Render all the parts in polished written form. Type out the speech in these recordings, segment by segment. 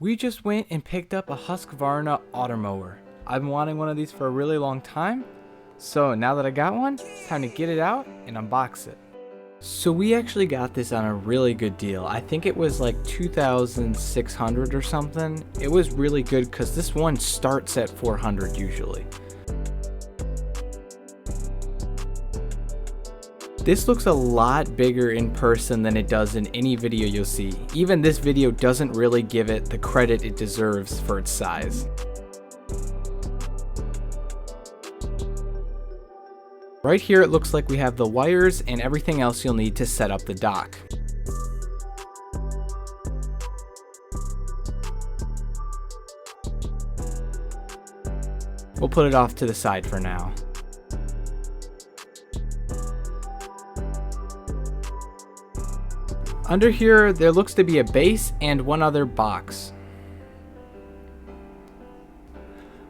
We just went and picked up a Husqvarna Automower. I've been wanting one of these for a really long time, so now that I got one, it's time to get it out and unbox it. So we actually got this on a really good deal. I think it was like $2,600 or something. It was really good because this one starts at $400 usually. This looks a lot bigger in person than it does in any video you'll see. Even this video doesn't really give it the credit it deserves for its size. Right here it looks like we have the wires and everything else you'll need to set up the dock. We'll put it off to the side for now. Under here, there looks to be a base and one other box.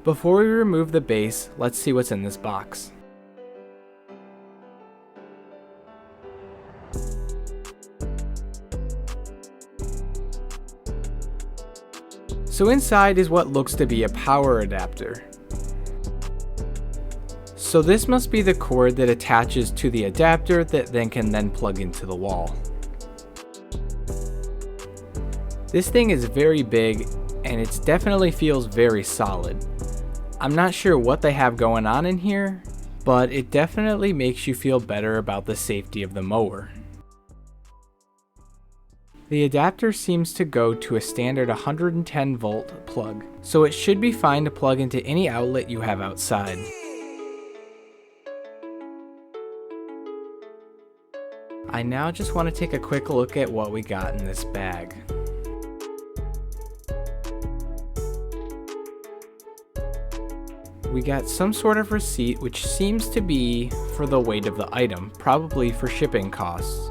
Before we remove the base, let's see what's in this box. So inside is what looks to be a power adapter. So this must be the cord that attaches to the adapter that can plug into the wall. This thing is very big and it definitely feels very solid. I'm not sure what they have going on in here, but it definitely makes you feel better about the safety of the mower. The adapter seems to go to a standard 110 volt plug, so it should be fine to plug into any outlet you have outside. I now just want to take a quick look at what we got in this bag. We got some sort of receipt which seems to be for the weight of the item, probably for shipping costs.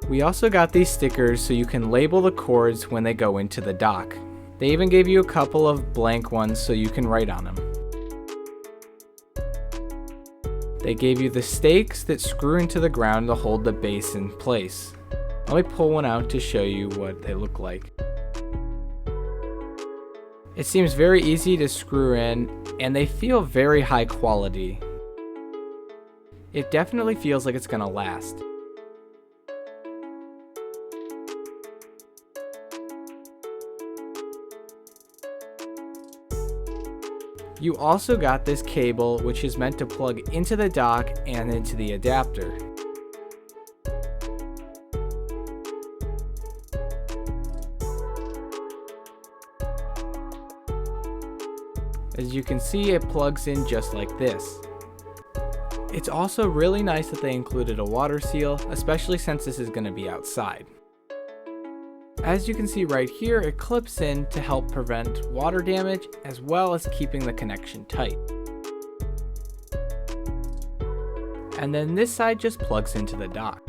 We also got these stickers so you can label the cords when they go into the dock. They even gave you a couple of blank ones so you can write on them. They gave you the stakes that screw into the ground to hold the base in place. Let me pull one out to show you what they look like. It seems very easy to screw in and they feel very high quality. It definitely feels like it's gonna last. You also got this cable which is meant to plug into the dock and into the adapter. As you can see, it plugs in just like this. It's also really nice that they included a water seal, especially since this is going to be outside. As you can see right here, it clips in to help prevent water damage as well as keeping the connection tight. And then this side just plugs into the dock.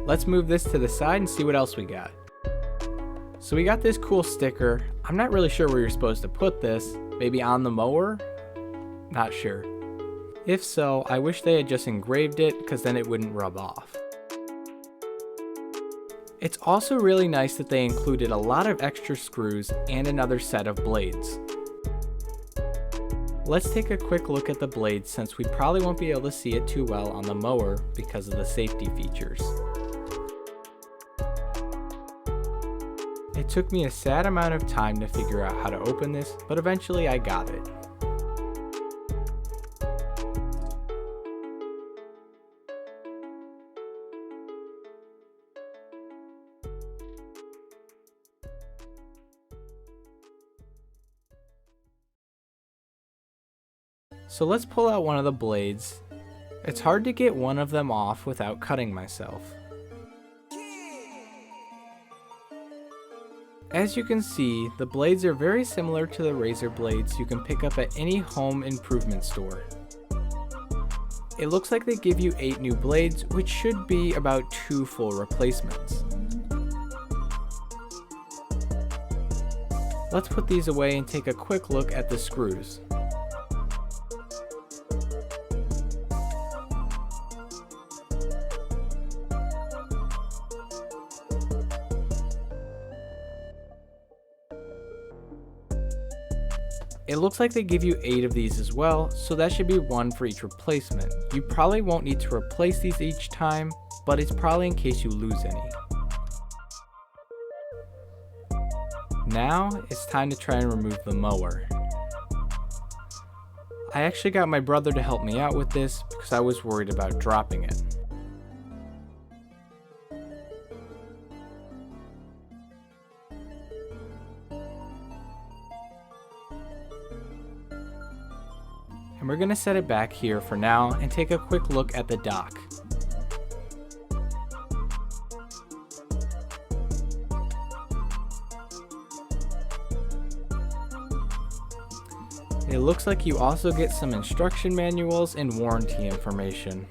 Let's move this to the side and see what else we got. So we got this cool sticker. I'm not really sure where you're supposed to put this. Maybe on the mower? Not sure. If so, I wish they had just engraved it because then it wouldn't rub off. It's also really nice that they included a lot of extra screws and another set of blades. Let's take a quick look at the blades since we probably won't be able to see it too well on the mower because of the safety features. It took me a sad amount of time to figure out how to open this, but eventually I got it. So let's pull out one of the blades. It's hard to get one of them off without cutting myself. As you can see, the blades are very similar to the razor blades you can pick up at any home improvement store. It looks like they give you 8 new blades, which should be about 2 full replacements. Let's put these away and take a quick look at the screws. It looks like they give you 8 of these as well, so that should be 1 for each replacement. You probably won't need to replace these each time, but it's probably in case you lose any. Now it's time to try and remove the mower. I actually got my brother to help me out with this because I was worried about dropping it. And we're going to set it back here for now and take a quick look at the dock. It looks like you also get some instruction manuals and warranty information.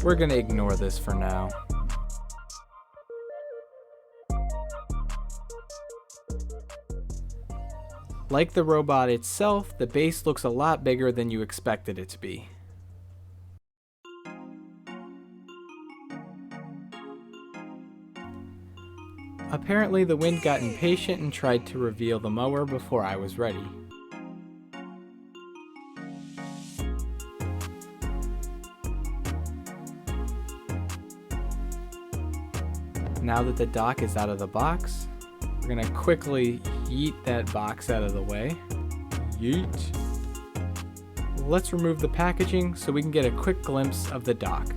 We're going to ignore this for now. Like the robot itself, the base looks a lot bigger than you expected it to be. Apparently the wind got impatient and tried to reveal the mower before I was ready. Now that the dock is out of the box, we're going to quickly yeet that box out of the way. Yeet. Let's remove the packaging so we can get a quick glimpse of the dock.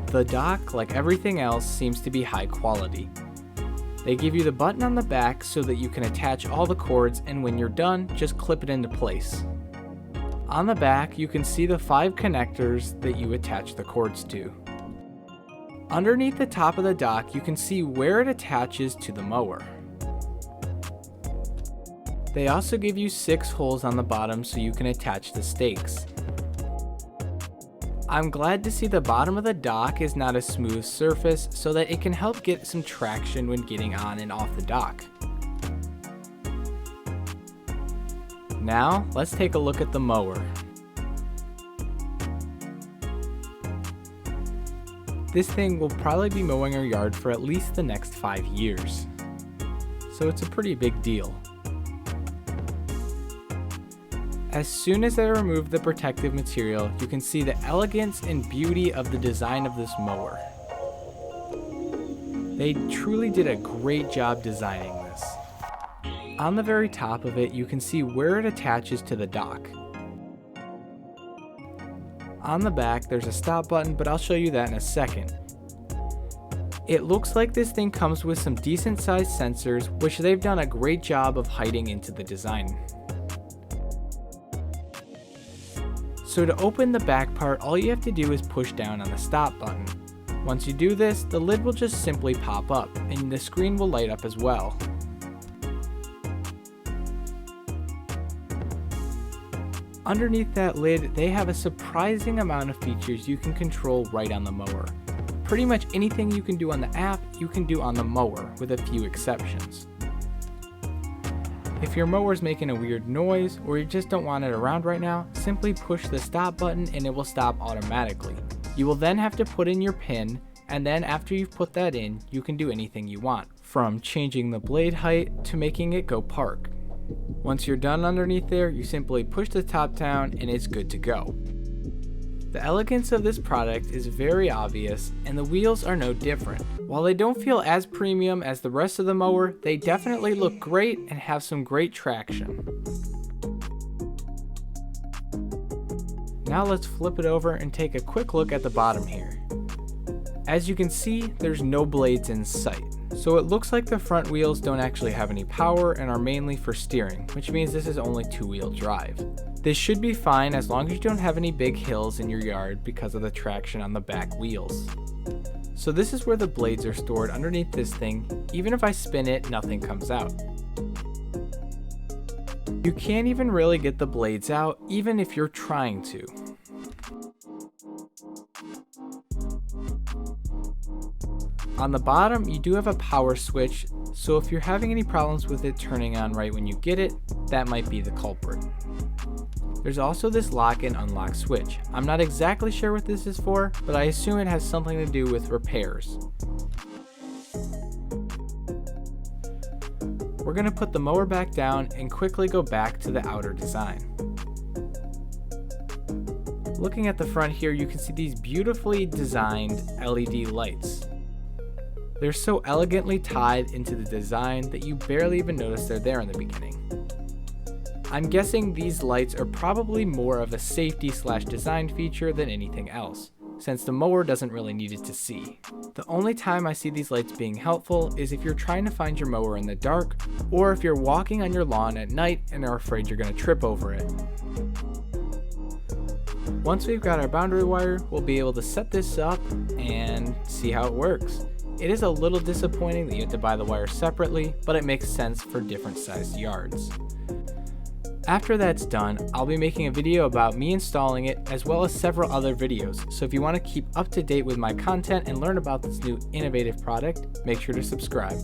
The dock, like everything else, seems to be high quality. They give you the button on the back so that you can attach all the cords, and when you're done, just clip it into place. On the back, you can see the 5 connectors that you attach the cords to. Underneath the top of the dock, you can see where it attaches to the mower. They also give you 6 holes on the bottom so you can attach the stakes. I'm glad to see the bottom of the dock is not a smooth surface so that it can help get some traction when getting on and off the dock. Now, let's take a look at the mower. This thing will probably be mowing our yard for at least the next 5 years. So it's a pretty big deal. As soon as I remove the protective material, you can see the elegance and beauty of the design of this mower. They truly did a great job designing this. On the very top of it, you can see where it attaches to the dock. On the back, there's a stop button, but I'll show you that in a second. It looks like this thing comes with some decent sized sensors, which they've done a great job of hiding into the design. So to open the back part, all you have to do is push down on the stop button. Once you do this, the lid will just simply pop up, and the screen will light up as well. Underneath that lid, they have a surprising amount of features you can control right on the mower. Pretty much anything you can do on the app, you can do on the mower, with a few exceptions. If your mower is making a weird noise, or you just don't want it around right now, simply push the stop button and it will stop automatically. You will then have to put in your pin, and then after you've put that in, you can do anything you want, from changing the blade height to making it go park. Once you're done underneath there, you simply push the top down and it's good to go. The elegance of this product is very obvious, and the wheels are no different. While they don't feel as premium as the rest of the mower, they definitely look great and have some great traction. Now let's flip it over and take a quick look at the bottom here. As you can see, there's no blades in sight. So it looks like the front wheels don't actually have any power and are mainly for steering, which means this is only 2-wheel drive. This should be fine as long as you don't have any big hills in your yard because of the traction on the back wheels. So this is where the blades are stored underneath this thing. Even if I spin it, nothing comes out. You can't even really get the blades out, even if you're trying to. On the bottom, you do have a power switch, so if you're having any problems with it turning on right when you get it, that might be the culprit. There's also this lock and unlock switch. I'm not exactly sure what this is for, but I assume it has something to do with repairs. We're going to put the mower back down and quickly go back to the outer design. Looking at the front here, you can see these beautifully designed LED lights. They're so elegantly tied into the design that you barely even notice they're there in the beginning. I'm guessing these lights are probably more of a safety/design feature than anything else, since the mower doesn't really need it to see. The only time I see these lights being helpful is if you're trying to find your mower in the dark, or if you're walking on your lawn at night and are afraid you're going to trip over it. Once we've got our boundary wire, we'll be able to set this up and see how it works. It is a little disappointing that you have to buy the wire separately, but it makes sense for different sized yards. After that's done, I'll be making a video about me installing it as well as several other videos, so if you want to keep up to date with my content and learn about this new innovative product, make sure to subscribe.